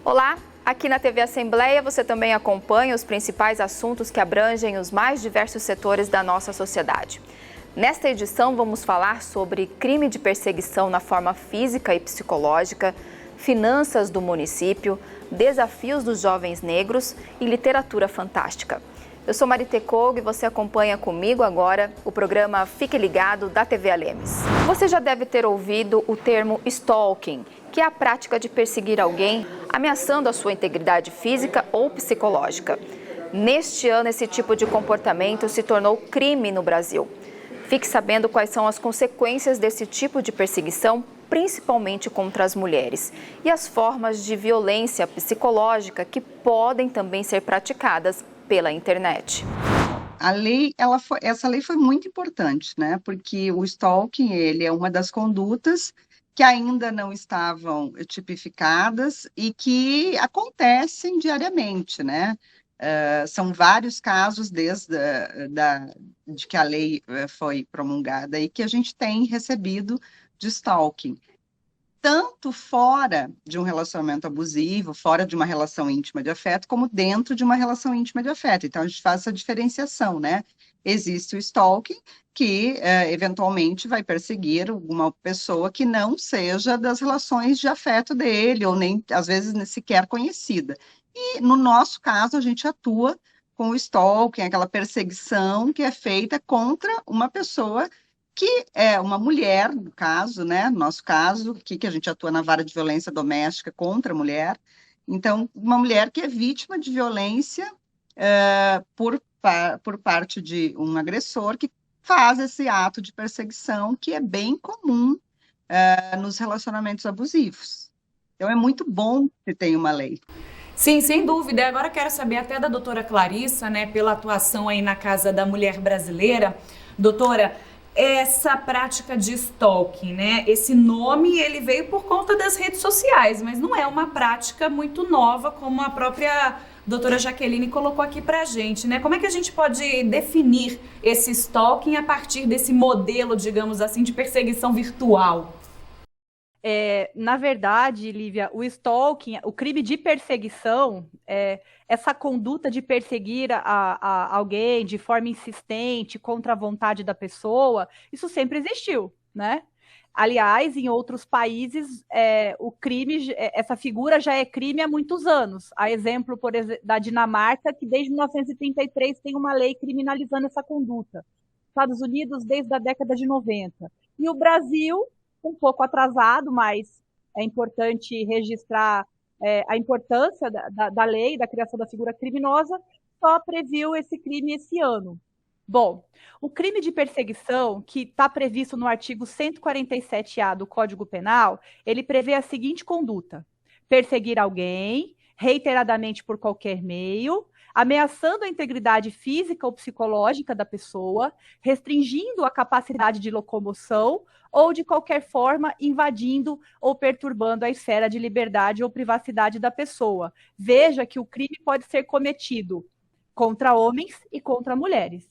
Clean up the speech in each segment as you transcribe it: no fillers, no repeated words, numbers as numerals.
Olá, aqui na TV Assembleia você também acompanha os principais assuntos que abrangem os mais diversos setores da nossa sociedade. Nesta edição vamos falar sobre crime de perseguição na forma física e psicológica, finanças do município, desafios dos jovens negros e literatura fantástica. Eu sou Marité Cougue e você acompanha comigo agora o programa Fique Ligado da TV Alemes. Você já deve ter ouvido o termo stalking, que é a prática de perseguir alguém ameaçando a sua integridade física ou psicológica. Neste ano, esse tipo de comportamento se tornou crime no Brasil. Fique sabendo quais são as consequências desse tipo de perseguição, principalmente contra as mulheres, e as formas de violência psicológica que podem também ser praticadas pela internet. Essa lei foi muito importante, né? Porque o stalking, ele é uma das condutas que ainda não estavam tipificadas e que acontecem diariamente, né? São vários casos desde de que a lei foi promulgada e que a gente tem recebido de stalking, tanto fora de um relacionamento abusivo, fora de uma relação íntima de afeto, como dentro de uma relação íntima de afeto. Então, a gente faz essa diferenciação, né? Existe o stalking, que eventualmente vai perseguir uma pessoa que não seja das relações de afeto dele, ou nem, às vezes, nem sequer conhecida. E, no nosso caso, a gente atua com o stalking, aquela perseguição que é feita contra uma pessoa que é uma mulher, no caso, né? No nosso caso, que a gente atua na vara de violência doméstica contra a mulher. Então, uma mulher que é vítima de violência por parte de um agressor que faz esse ato de perseguição que é bem comum nos relacionamentos abusivos. Então, é muito bom que tenha uma lei. Sim, sem dúvida. Agora quero saber até da doutora Clarissa, né, pela atuação aí na Casa da Mulher Brasileira. Doutora, essa prática de stalking, né? Esse nome, ele veio por conta das redes sociais, mas não é uma prática muito nova, como a própria doutora Jaqueline colocou aqui pra gente, né? Como é que a gente pode definir esse stalking a partir desse modelo, digamos assim, de perseguição virtual? Na verdade, Lívia, o stalking, o crime de perseguição, essa conduta de perseguir a alguém de forma insistente, contra a vontade da pessoa, isso sempre existiu, né? Aliás, em outros países, o crime, essa figura já é crime há muitos anos. A exemplo, por exemplo, da Dinamarca, que desde 1933 tem uma lei criminalizando essa conduta. Estados Unidos, desde a década de 90. E o Brasil, um pouco atrasado, mas é importante registrar a importância da lei, da criação da figura criminosa, só previu esse crime esse ano. Bom, o crime de perseguição, que está previsto no artigo 147-A do Código Penal, ele prevê a seguinte conduta: perseguir alguém, reiteradamente por qualquer meio, ameaçando a integridade física ou psicológica da pessoa, restringindo a capacidade de locomoção ou, de qualquer forma, invadindo ou perturbando a esfera de liberdade ou privacidade da pessoa. Veja que o crime pode ser cometido contra homens e contra mulheres.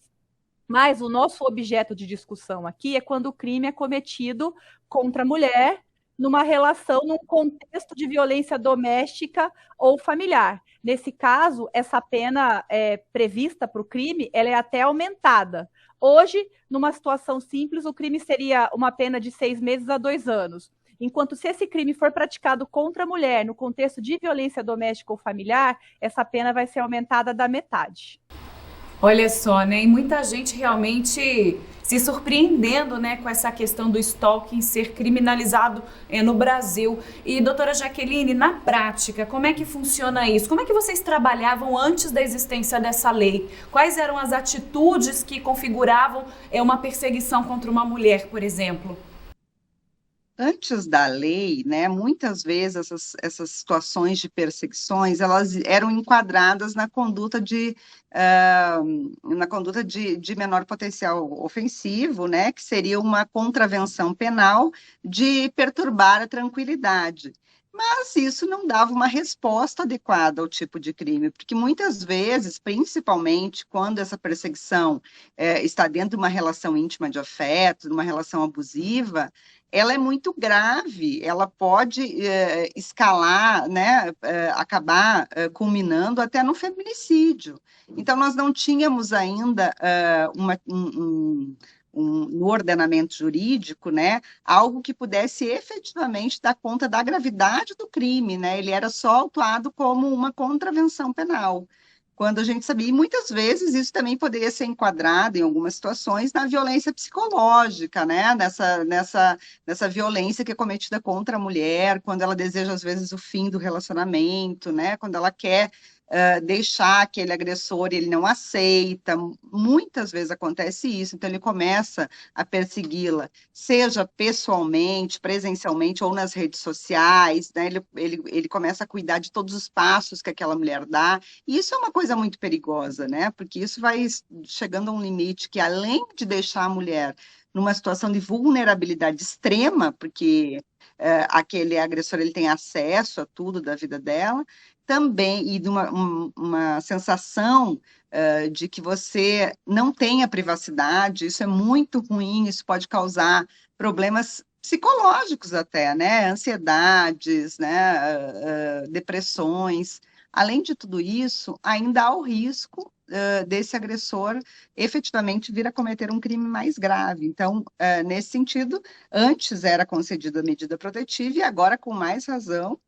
Mas o nosso objeto de discussão aqui é quando o crime é cometido contra a mulher, numa relação, num contexto de violência doméstica ou familiar. Nesse caso, essa pena prevista para o crime, ela é até aumentada. Hoje, numa situação simples, o crime seria uma pena de 6 meses a 2 anos. Enquanto se esse crime for praticado contra a mulher, no contexto de violência doméstica ou familiar, essa pena vai ser aumentada da metade. Olha só, né? E muita gente realmente se surpreendendo, né, com essa questão do stalking ser criminalizado no Brasil. E, doutora Jaqueline, na prática, como é que funciona isso? Como é que vocês trabalhavam antes da existência dessa lei? Quais eram as atitudes que configuravam uma perseguição contra uma mulher, por exemplo? Antes da lei, né, muitas vezes essas situações de perseguições, elas eram enquadradas na conduta de menor potencial ofensivo, né, que seria uma contravenção penal de perturbar a tranquilidade. Mas isso não dava uma resposta adequada ao tipo de crime, porque muitas vezes, principalmente quando essa perseguição está dentro de uma relação íntima de afeto, de uma relação abusiva, ela é muito grave, ela pode escalar, né, acabar culminando até no feminicídio. Então, nós não tínhamos ainda no ordenamento jurídico, né, algo que pudesse efetivamente dar conta da gravidade do crime, né? Ele era só autuado como uma contravenção penal. Quando a gente sabia, e muitas vezes isso também poderia ser enquadrado em algumas situações na violência psicológica, né? Nessa violência que é cometida contra a mulher, quando ela deseja, às vezes, o fim do relacionamento, né? Quando ela quer deixar aquele agressor, ele não aceita. Muitas vezes acontece isso, então ele começa a persegui-la, seja pessoalmente, presencialmente ou nas redes sociais, né? Ele começa a cuidar de todos os passos que aquela mulher dá, e isso é uma coisa muito perigosa, né? Porque isso vai chegando a um limite que, além de deixar a mulher numa situação de vulnerabilidade extrema, porque aquele agressor ele tem acesso a tudo da vida dela, também, e de uma sensação de que você não tem a privacidade, isso é muito ruim, isso pode causar problemas psicológicos até, né? Ansiedades, né? Depressões. Além de tudo isso, ainda há o risco desse agressor efetivamente vir a cometer um crime mais grave. Então, nesse sentido, antes era concedida a medida protetiva e agora, com mais razão,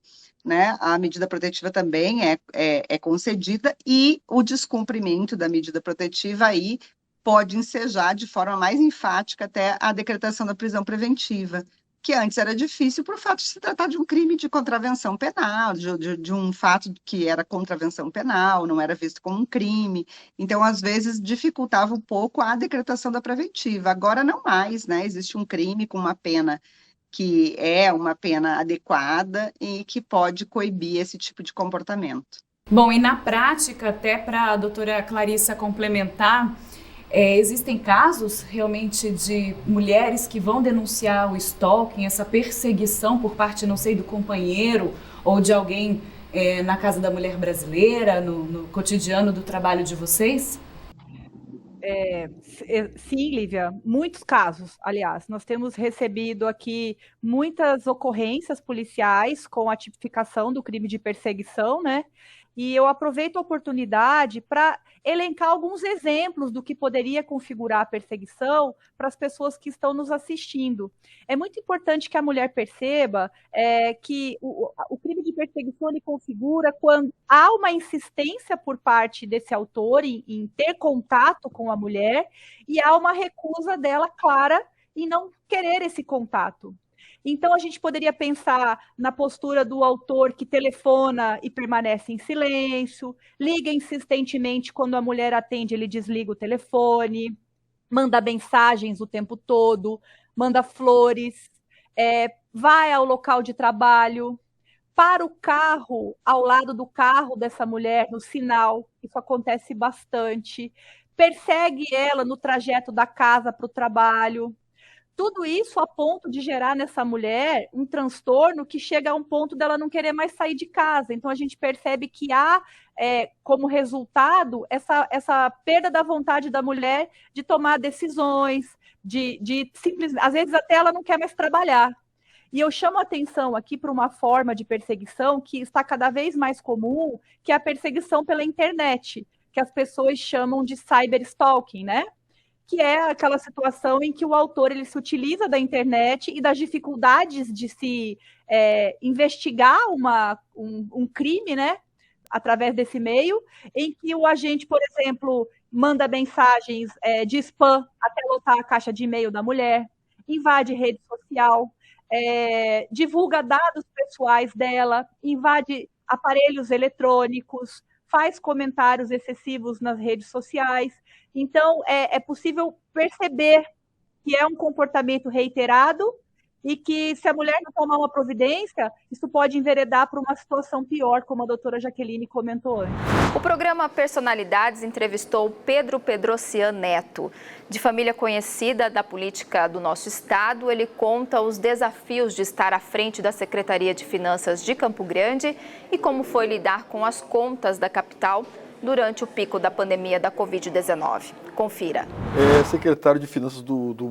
né, a medida protetiva também é concedida, e o descumprimento da medida protetiva aí pode ensejar de forma mais enfática até a decretação da prisão preventiva, que antes era difícil por fato de se tratar de um crime de contravenção penal, de um fato que era contravenção penal, não era visto como um crime. Então, às vezes, dificultava um pouco a decretação da preventiva. Agora não mais, né? Existe um crime com uma pena que é uma pena adequada e que pode coibir esse tipo de comportamento. Bom, e na prática, até para a doutora Clarissa complementar, existem casos realmente de mulheres que vão denunciar o stalking, essa perseguição por parte, não sei, do companheiro ou de alguém na Casa da Mulher Brasileira, no cotidiano do trabalho de vocês? Sim, Lívia, muitos casos, aliás. Nós temos recebido aqui muitas ocorrências policiais com a tipificação do crime de perseguição, né? E eu aproveito a oportunidade para elencar alguns exemplos do que poderia configurar a perseguição para as pessoas que estão nos assistindo. É muito importante que a mulher perceba que o crime de perseguição ele configura quando há uma insistência por parte desse autor em ter contato com a mulher e há uma recusa dela clara em não querer esse contato. Então, a gente poderia pensar na postura do autor que telefona e permanece em silêncio, liga insistentemente, quando a mulher atende, ele desliga o telefone, manda mensagens o tempo todo, manda flores, vai ao local de trabalho, para o carro, ao lado do carro dessa mulher, no sinal, isso acontece bastante, persegue ela no trajeto da casa para o trabalho. Tudo isso a ponto de gerar nessa mulher um transtorno que chega a um ponto dela não querer mais sair de casa. Então, a gente percebe que há, como resultado, essa perda da vontade da mulher de tomar decisões, de simplesmente, às vezes até ela não quer mais trabalhar. E eu chamo a atenção aqui para uma forma de perseguição que está cada vez mais comum, que é a perseguição pela internet, que as pessoas chamam de cyberstalking, né? Que é aquela situação em que o autor ele se utiliza da internet e das dificuldades de se investigar um crime, né, através desse meio, em que o agente, por exemplo, manda mensagens de spam até lotar a caixa de e-mail da mulher, invade rede social, divulga dados pessoais dela, invade aparelhos eletrônicos, faz comentários excessivos nas redes sociais. Então, é possível perceber que é um comportamento reiterado e que se a mulher não tomar uma providência, isso pode enveredar para uma situação pior, como a doutora Jaqueline comentou antes. O programa Personalidades entrevistou Pedro Pedrocian Neto. De família conhecida da política do nosso estado, ele conta os desafios de estar à frente da Secretaria de Finanças de Campo Grande e como foi lidar com as contas da capital durante o pico da pandemia da Covid-19. Confira. É secretário de Finanças do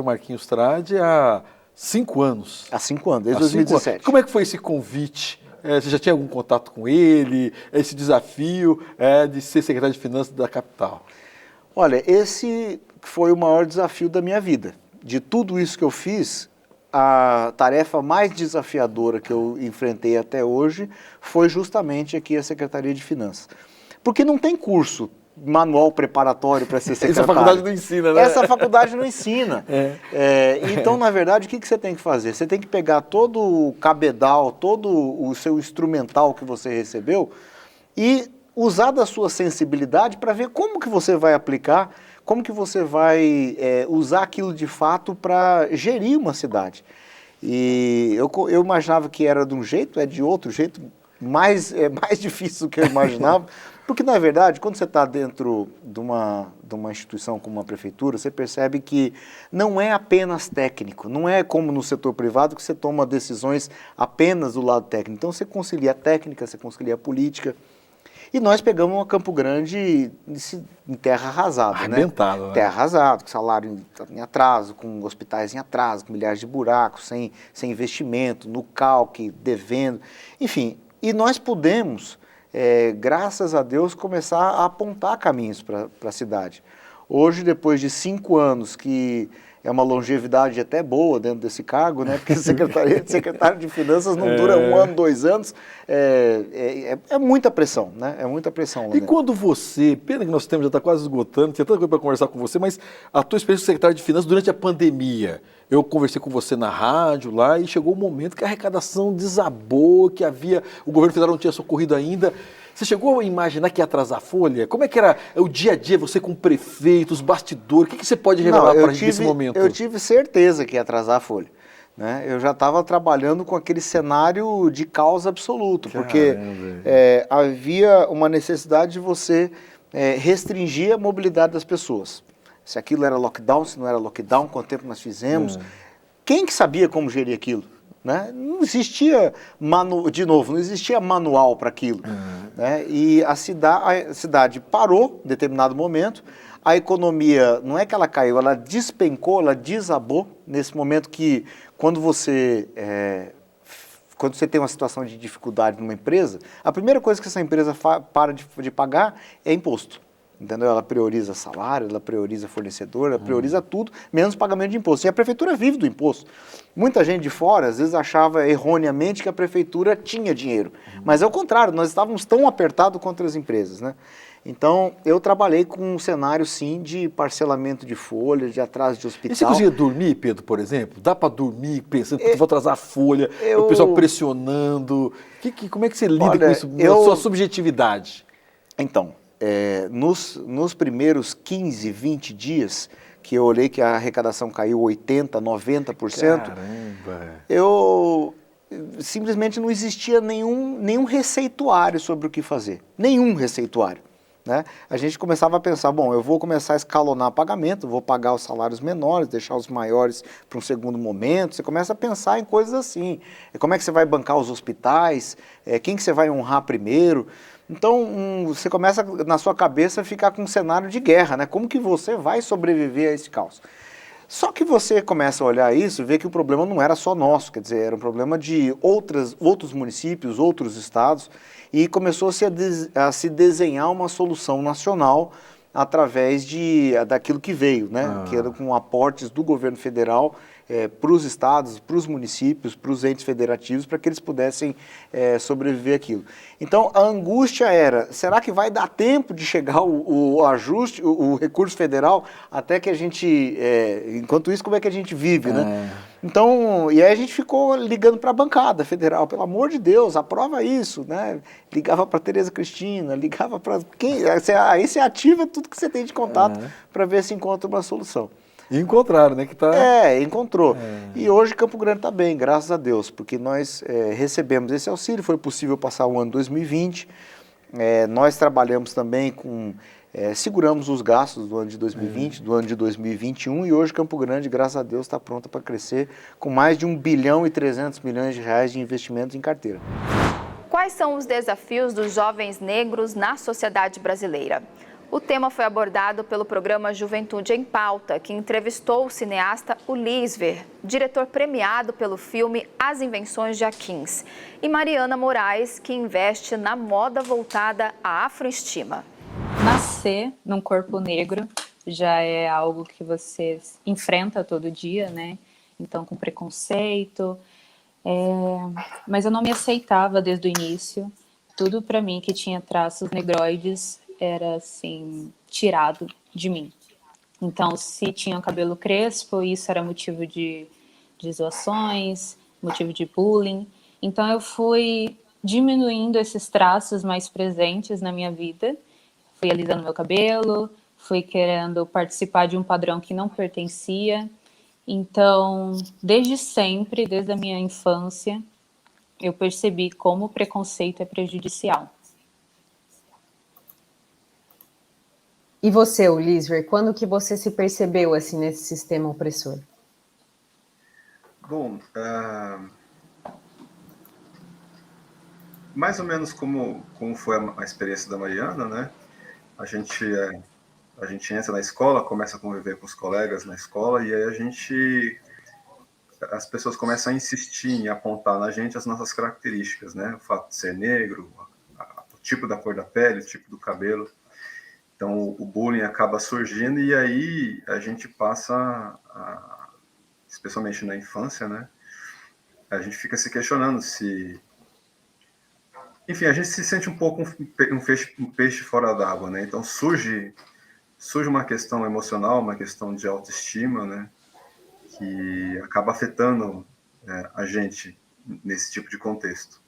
Marquinhos Trade, há 5 anos. Há 5 anos, desde 2017. Como é que foi esse convite? Você já tinha algum contato com ele? Esse desafio de ser secretário de Finanças da capital? Olha, esse foi o maior desafio da minha vida. De tudo isso que eu fiz, a tarefa mais desafiadora que eu enfrentei até hoje foi justamente aqui a Secretaria de Finanças. Porque não tem curso, manual preparatório para ser secretário. Essa faculdade não ensina, né? Essa faculdade não ensina. Então, na verdade, o que você tem que fazer? Você tem que pegar todo o cabedal, todo o seu instrumental que você recebeu e usar da sua sensibilidade para ver como que você vai aplicar, como que você vai usar aquilo de fato para gerir uma cidade. E eu imaginava que era de um jeito, é de outro jeito, mais difícil do que eu imaginava. Porque, na verdade, quando você está dentro de uma instituição como uma prefeitura, você percebe que não é apenas técnico, não é como no setor privado que você toma decisões apenas do lado técnico. Então, você concilia a técnica, você concilia a política. E nós pegamos uma Campo Grande em terra arrasada, arrebentado, né? Terra arrasada, com salário em atraso, com hospitais em atraso, com milhares de buracos, sem investimento, no calque, devendo, enfim. E nós pudemos... graças a Deus, começar a apontar caminhos para a cidade. Hoje, depois de 5 anos, que é uma longevidade até boa dentro desse cargo, né? Porque secretário de Finanças não dura 1 ano, 2 anos, é muita pressão, né? É muita pressão. E quando você, pena que nosso tempo já está quase esgotando, tinha tanta coisa para conversar com você, mas a tua experiência de secretário de Finanças durante a pandemia, eu conversei com você na rádio lá e chegou um momento que a arrecadação desabou, que o governo federal não tinha socorrido ainda. Você chegou a imaginar que ia atrasar a folha? Como é que era o dia a dia, você com o prefeito, os bastidores? O que você pode revelar para a gente nesse momento? Eu tive certeza que ia atrasar a folha. Né? Eu já estava trabalhando com aquele cenário de caos absoluto, porque havia uma necessidade de você restringir a mobilidade das pessoas. Se aquilo era lockdown, se não era lockdown, quanto tempo nós fizemos. Quem que sabia como gerir aquilo? Né? Não existia, de novo, não existia manual para aquilo. Né? E a cidade parou em determinado momento, a economia, não é que ela caiu, ela despencou, ela desabou, nesse momento que, quando você tem uma situação de dificuldade numa empresa, a primeira coisa que essa empresa para de pagar é imposto. Entendeu? Ela prioriza salário, ela prioriza fornecedor, ela prioriza tudo, menos pagamento de imposto. E a prefeitura vive do imposto. Muita gente de fora, às vezes, achava erroneamente que a prefeitura tinha dinheiro. Mas é o contrário, nós estávamos tão apertados contra as empresas, né? Então, eu trabalhei com um cenário, sim, de parcelamento de folha, de atraso de hospital. E você conseguia dormir, Pedro, por exemplo? Dá para dormir pensando que vou atrasar a folha, o pessoal pressionando? Como é que você lida com isso, na sua subjetividade? Então... nos primeiros 15, 20 dias, que eu olhei que a arrecadação caiu 80%, 90%, eu simplesmente não existia nenhum receituário sobre o que fazer. Nenhum receituário. Né? A gente começava a pensar, bom, eu vou começar a escalonar pagamento, vou pagar os salários menores, deixar os maiores para um segundo momento. Você começa a pensar em coisas assim. Como é que você vai bancar os hospitais? Quem que você vai honrar primeiro? Então, você começa na sua cabeça a ficar com um cenário de guerra, né? Como que você vai sobreviver a esse caos? Só que você começa a olhar isso e vê que o problema não era só nosso, quer dizer, era um problema de outros municípios, outros estados, e começou-se a se desenhar uma solução nacional através daquilo que veio, né? Que era com aportes do governo federal para os estados, para os municípios, para os entes federativos, para que eles pudessem sobreviver àquilo. Então, a angústia era, será que vai dar tempo de chegar o ajuste, o recurso federal, até que a gente, enquanto isso, como é que a gente vive, né? Então, e aí a gente ficou ligando para a bancada federal, pelo amor de Deus, aprova isso, né? Ligava para Tereza Cristina, ligava para quem, aí você ativa tudo que você tem de contato para ver se encontra uma solução. E encontraram, né? Que tá... Encontrou. E hoje Campo Grande está bem, graças a Deus, porque nós recebemos esse auxílio, foi possível passar o ano 2020, nós trabalhamos também com... seguramos os gastos do ano de 2020, do ano de 2021, e hoje Campo Grande, graças a Deus, está pronta para crescer com mais de 1 bilhão e 300 milhões de reais de investimentos em carteira. Quais são os desafios dos jovens negros na sociedade brasileira? O tema foi abordado pelo programa Juventude em Pauta, que entrevistou o cineasta Ulisver, diretor premiado pelo filme As Invenções de Aquins, e Mariana Moraes, que investe na moda voltada à afroestima. Nascer num corpo negro já é algo que você enfrenta todo dia, né? Então, com preconceito, mas eu não me aceitava desde o início. Tudo para mim que tinha traços negroides era assim tirado de mim. Então, se tinha um cabelo crespo, isso era motivo de zoações, motivo de bullying. Então, eu fui diminuindo esses traços mais presentes na minha vida. Fui alisando meu cabelo, fui querendo participar de um padrão que não pertencia. Então, desde sempre, desde a minha infância, eu percebi como o preconceito é prejudicial. E você, Ulisver, quando que você se percebeu assim nesse sistema opressor? Bom, mais ou menos como foi a experiência da Mariana, né? A gente entra na escola, começa a conviver com os colegas na escola, e aí as pessoas começam a insistir em apontar na gente as nossas características, né? O fato de ser negro, o tipo da cor da pele, o tipo do cabelo. Então, o bullying acaba surgindo, e aí a gente passa, especialmente na infância, né? A gente fica se questionando se... Enfim, a gente se sente um pouco um peixe fora d'água, né? Então, surge uma questão emocional, uma questão de autoestima, né? Que acaba afetando a gente nesse tipo de contexto.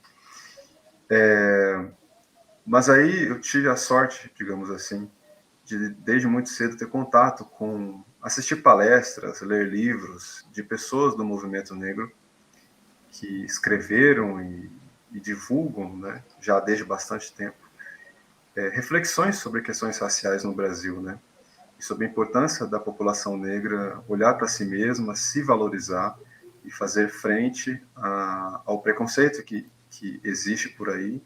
Mas aí eu tive a sorte, digamos assim, de desde muito cedo ter contato com assistir palestras, ler livros de pessoas do movimento negro que escreveram e divulgam, né, já desde bastante tempo, reflexões sobre questões raciais no Brasil, né, e sobre a importância da população negra olhar para si mesma, se valorizar e fazer frente ao preconceito que existe por aí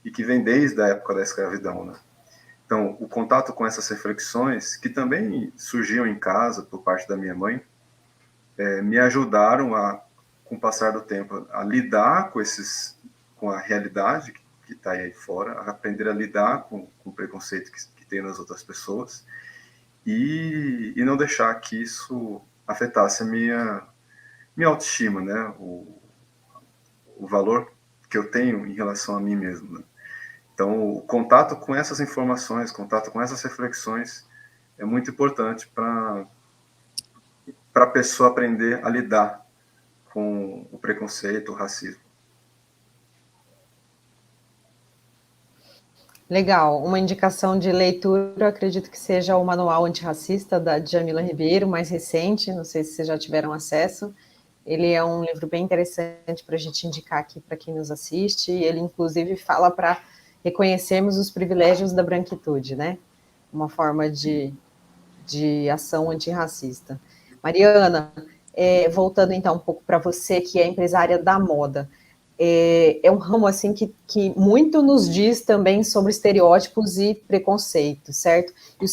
e que vem desde a época da escravidão, né. Então, o contato com essas reflexões, que também surgiam em casa por parte da minha mãe, me ajudaram com o passar do tempo, a lidar com a realidade que está aí fora, a aprender a lidar com o preconceito que tem nas outras pessoas e não deixar que isso afetasse a minha autoestima, né? O valor que eu tenho em relação a mim mesmo, né? Então, o contato com essas informações, contato com essas reflexões é muito importante para a pessoa aprender a lidar com o preconceito, o racismo. Legal. Uma indicação de leitura, eu acredito que seja o Manual Antirracista, da Djamila Ribeiro, mais recente, não sei se vocês já tiveram acesso. Ele é um livro bem interessante para a gente indicar aqui para quem nos assiste. Ele, inclusive, fala para reconhecermos os privilégios da branquitude, né? Uma forma de ação antirracista. Mariana, voltando então um pouco para você, que é empresária da moda, é um ramo assim que muito nos diz também sobre estereótipos e preconceitos, certo? E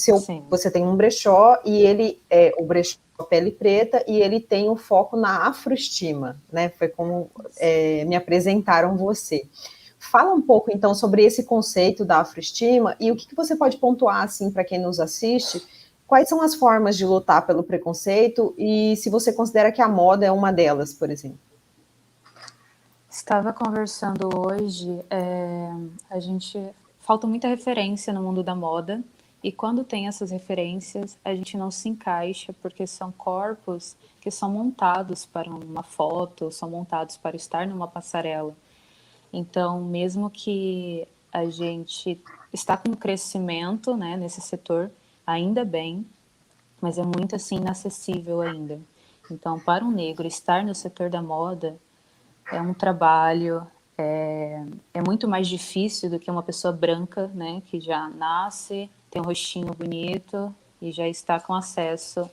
você tem um brechó, e ele o brechó Pele Preta, e ele tem um foco na afroestima, né? Foi como me apresentaram você. Fala um pouco, então, sobre esse conceito da afroestima e o que você pode pontuar, assim, para quem nos assiste, quais são as formas de lutar pelo preconceito e se você considera que a moda é uma delas, por exemplo. Estava conversando hoje, falta muita referência no mundo da moda, e quando tem essas referências, a gente não se encaixa, porque são corpos que são montados para uma foto, são montados para estar numa passarela. Então, mesmo que a gente está com crescimento, né, nesse setor, ainda bem, mas é muito assim inacessível ainda. Então, para um negro estar no setor da moda é um trabalho, é muito mais difícil do que uma pessoa branca, né, que já nasce, tem um rostinho bonito e já está com acesso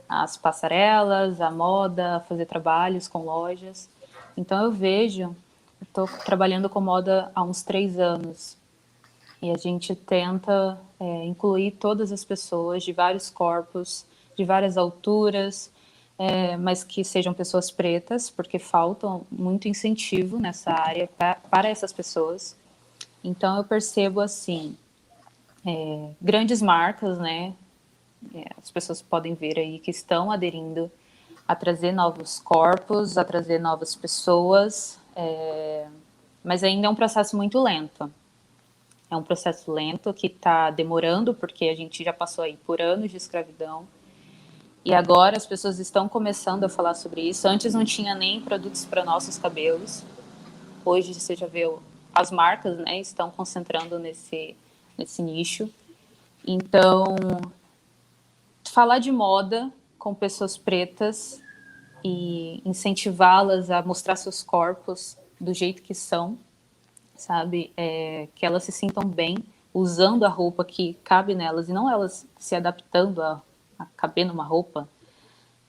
às passarelas, à moda, a fazer trabalhos com lojas. Então eu vejo, estou trabalhando com moda há uns 3 anos e a gente tenta incluir todas as pessoas de vários corpos, de várias alturas, mas que sejam pessoas pretas, porque falta muito incentivo nessa área para essas pessoas. Então eu percebo assim, grandes marcas, né? As pessoas podem ver aí que estão aderindo a trazer novos corpos, a trazer novas pessoas, mas ainda é um processo muito lento. É um processo lento que está demorando, porque a gente já passou aí por anos de escravidão, e agora as pessoas estão começando a falar sobre isso. Antes não tinha nem produtos para nossos cabelos. Hoje você já vê as marcas, né, estão concentrando nesse nicho. Então, falar de moda com pessoas pretas e incentivá-las a mostrar seus corpos do jeito que são, sabe? Que elas se sintam bem usando a roupa que cabe nelas e não elas se adaptando a caber numa roupa.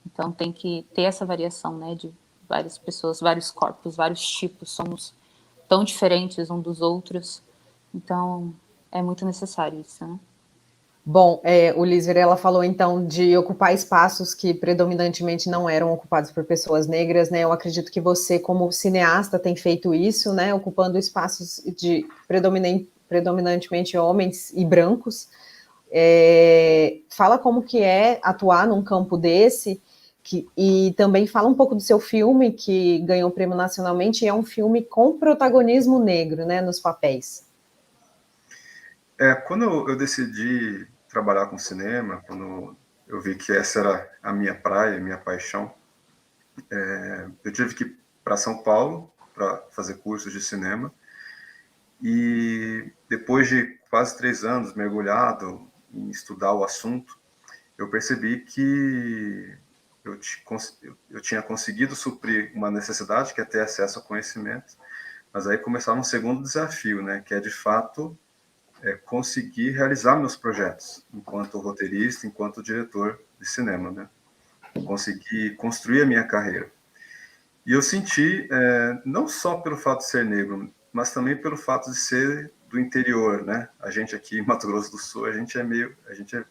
Então tem que ter essa variação, né, de várias pessoas, vários corpos, vários tipos, somos tão diferentes uns dos outros, então é muito necessário isso, né? Bom, o Lísvera, ela falou então de ocupar espaços que predominantemente não eram ocupados por pessoas negras, né? Eu acredito que você, como cineasta, tem feito isso, né? Ocupando espaços de predominantemente homens e brancos. Fala como que é atuar num campo desse, e também fala um pouco do seu filme, que ganhou o prêmio nacionalmente, e é um filme com protagonismo negro, né, nos papéis. Quando eu decidi trabalhar com cinema, quando eu vi que essa era a minha praia, a minha paixão, eu tive que ir para São Paulo para fazer cursos de cinema, e depois de quase 3 anos mergulhado em estudar o assunto, eu percebi que eu tinha conseguido suprir uma necessidade, que é ter acesso a conhecimento, mas aí começava um segundo desafio, né, que é de fato conseguir realizar meus projetos enquanto roteirista, enquanto diretor de cinema, né? Conseguir construir a minha carreira. E eu senti, não só pelo fato de ser negro, mas também pelo fato de ser do interior, né? A gente aqui em Mato Grosso do Sul, a gente é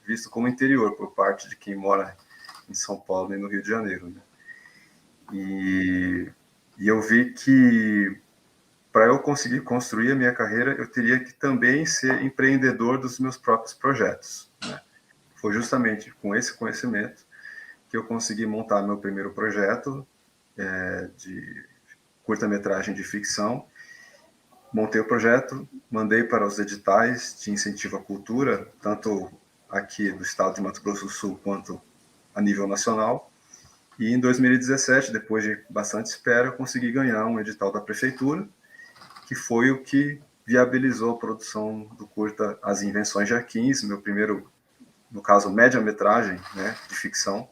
visto como interior por parte de quem mora em São Paulo e no Rio de Janeiro, né? E eu vi que para eu conseguir construir a minha carreira, eu teria que também ser empreendedor dos meus próprios projetos, né? Foi justamente com esse conhecimento que eu consegui montar meu primeiro projeto de curta-metragem de ficção. Montei o projeto, mandei para os editais de incentivo à cultura, tanto aqui do estado de Mato Grosso do Sul quanto a nível nacional. E em 2017, depois de bastante espera, eu consegui ganhar um edital da prefeitura, que foi o que viabilizou a produção do curta As Invenções de Arquins, meu primeiro, no caso, média-metragem, né, de ficção.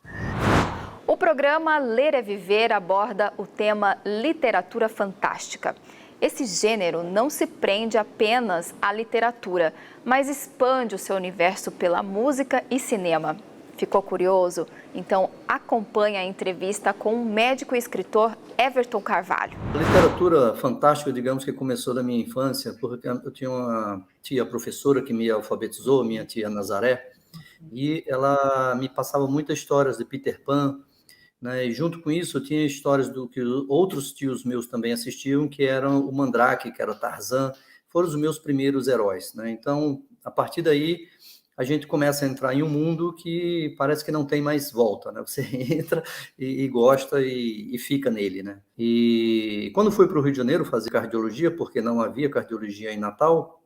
O programa Ler é Viver aborda o tema literatura fantástica. Esse gênero não se prende apenas à literatura, mas expande o seu universo pela música e cinema. Ficou curioso? Então acompanhe a entrevista com o médico e escritor Everton Carvalho. A literatura fantástica, digamos que começou da minha infância, porque eu tinha uma tia professora que me alfabetizou, minha tia Nazaré, e ela me passava muitas histórias de Peter Pan, né? E junto com isso eu tinha histórias do que outros tios meus também assistiam, que eram o Mandrake, que era o Tarzan, foram os meus primeiros heróis, né? Então, a partir daí, a gente começa a entrar em um mundo que parece que não tem mais volta, né? Você entra e gosta e fica nele, né? E quando fui para o Rio de Janeiro fazer cardiologia, porque não havia cardiologia em Natal,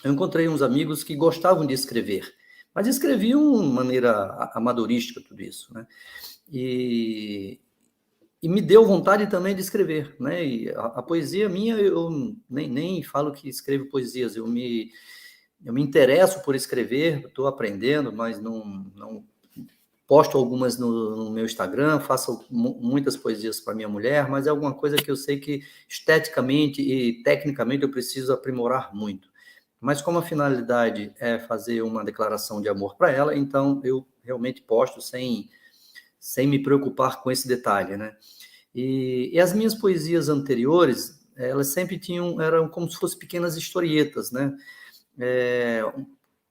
eu encontrei uns amigos que gostavam de escrever, mas escreviam de maneira amadorística tudo isso, né? E me deu vontade também de escrever, né? E a poesia minha, eu nem falo que escrevo poesias, eu me interesso por escrever, estou aprendendo, mas não posto algumas no meu Instagram, faço muitas poesias para minha mulher, mas é alguma coisa que eu sei que esteticamente e tecnicamente eu preciso aprimorar muito. Mas como a finalidade é fazer uma declaração de amor para ela, então eu realmente posto sem me preocupar com esse detalhe, né? E as minhas poesias anteriores, elas sempre eram como se fossem pequenas historietas, né?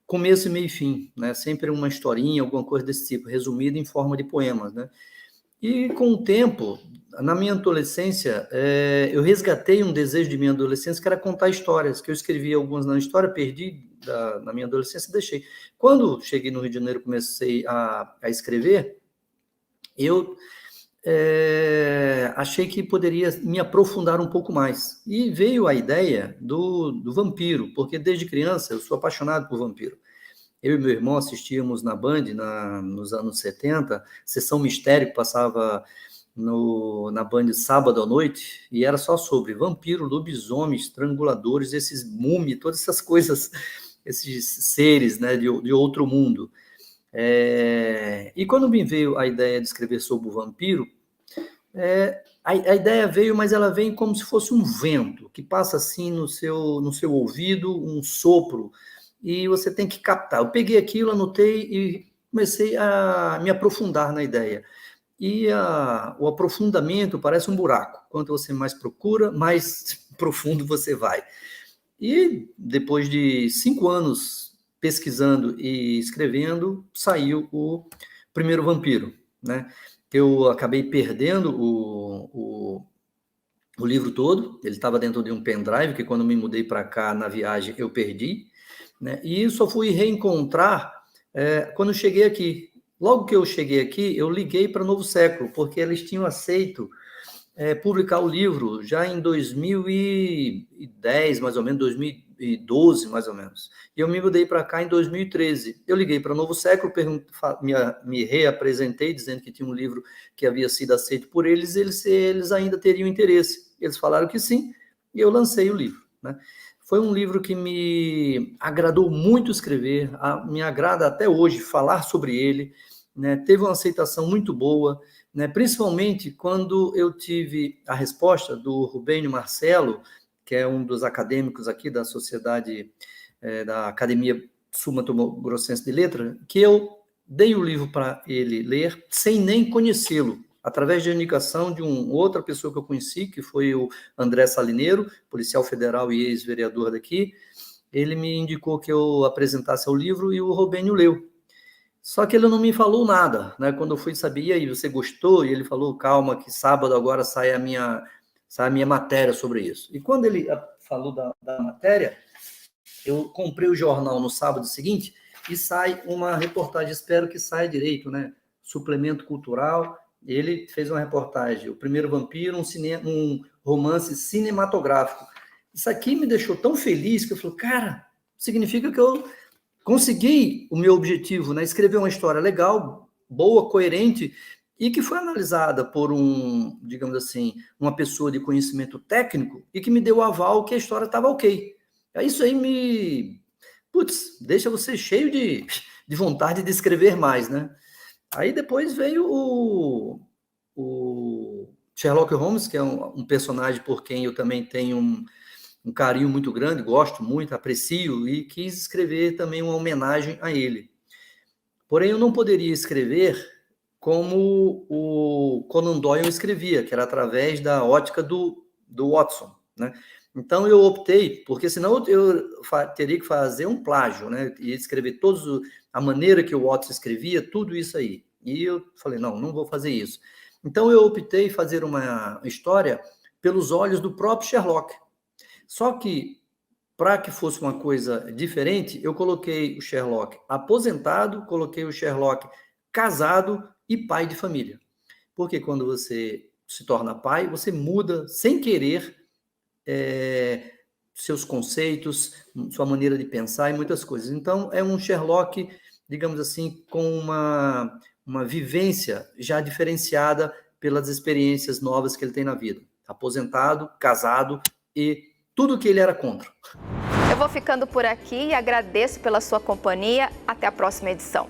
Começo, meio e fim, né? Sempre uma historinha, alguma coisa desse tipo, resumida em forma de poemas, né? E com o tempo, na minha adolescência, eu resgatei um desejo de minha adolescência, que era contar histórias, que eu escrevi algumas na história, perdi na minha adolescência e deixei. Quando cheguei no Rio de Janeiro, comecei a escrever, eu achei que poderia me aprofundar um pouco mais. E veio a ideia do vampiro, porque desde criança eu sou apaixonado por vampiro. Eu e meu irmão assistíamos na Band, nos anos 70, Sessão Mistério, que passava na Band sábado à noite, e era só sobre vampiro, lobisomem, estranguladores, esses múmias, todas essas coisas, esses seres, né, de outro mundo. E quando me veio a ideia de escrever sobre o vampiro, a ideia veio, mas ela vem como se fosse um vento, que passa assim no seu ouvido, um sopro, e você tem que captar. Eu peguei aquilo, anotei e comecei a me aprofundar na ideia. E o aprofundamento parece um buraco. Quanto você mais procura, mais profundo você vai. E depois de 5 anos pesquisando e escrevendo, saiu o primeiro vampiro, né? Eu acabei perdendo o livro todo, ele estava dentro de um pendrive, que quando me mudei para cá na viagem eu perdi, né? E só fui reencontrar quando eu cheguei aqui. Logo que eu cheguei aqui, eu liguei para Novo Século, porque eles tinham aceito publicar o livro já em 2010, mais ou menos, 2012, mais ou menos. E eu me mudei para cá em 2013. Eu liguei para Novo Século, me reapresentei, dizendo que tinha um livro que havia sido aceito por eles, eles ainda teriam interesse. Eles falaram que sim, e eu lancei o livro, né? Foi um livro que me agradou muito escrever, me agrada até hoje falar sobre ele, né? Teve uma aceitação muito boa, né? Principalmente quando eu tive a resposta do Rubênio Marcelo, que é um dos acadêmicos aqui da Sociedade, da Academia Sul-Mato-Grossense de Letras, que eu dei o livro para ele ler sem nem conhecê-lo, através de indicação de outra pessoa que eu conheci, que foi o André Salineiro, policial federal e ex-vereador daqui. Ele me indicou que eu apresentasse o livro e o Rubênio leu. Só que ele não me falou nada, né? Quando eu fui saber, e aí, você gostou? E ele falou, calma, que sábado agora sai a minha matéria sobre isso. E quando ele falou da matéria, eu comprei o jornal no sábado seguinte e sai uma reportagem, espero que saia direito, né? Suplemento Cultural. Ele fez uma reportagem, O Primeiro Vampiro, um romance cinematográfico. Isso aqui me deixou tão feliz que eu falei, cara, significa que eu consegui o meu objetivo, né? Escrever uma história legal, boa, coerente, e que foi analisada por digamos assim, uma pessoa de conhecimento técnico e que me deu o aval que a história estava ok. Isso aí deixa você cheio de vontade de escrever mais, né? Aí depois veio o Sherlock Holmes, que é um personagem por quem eu também tenho um carinho muito grande, gosto muito, aprecio, e quis escrever também uma homenagem a ele. Porém, eu não poderia escrever como o Conan Doyle escrevia, que era através da ótica do Watson, né? Então, eu optei, porque senão eu teria que fazer um plágio, né? E escrever a maneira que o Watson escrevia, tudo isso aí. E eu falei, não vou fazer isso. Então, eu optei fazer uma história pelos olhos do próprio Sherlock. Só que, para que fosse uma coisa diferente, eu coloquei o Sherlock aposentado, coloquei o Sherlock casado e pai de família. Porque quando você se torna pai, você muda, sem querer, seus conceitos, sua maneira de pensar e muitas coisas. Então, é um Sherlock, digamos assim, com uma vivência já diferenciada pelas experiências novas que ele tem na vida. Aposentado, casado e tudo que ele era contra. Eu vou ficando por aqui e agradeço pela sua companhia. Até a próxima edição.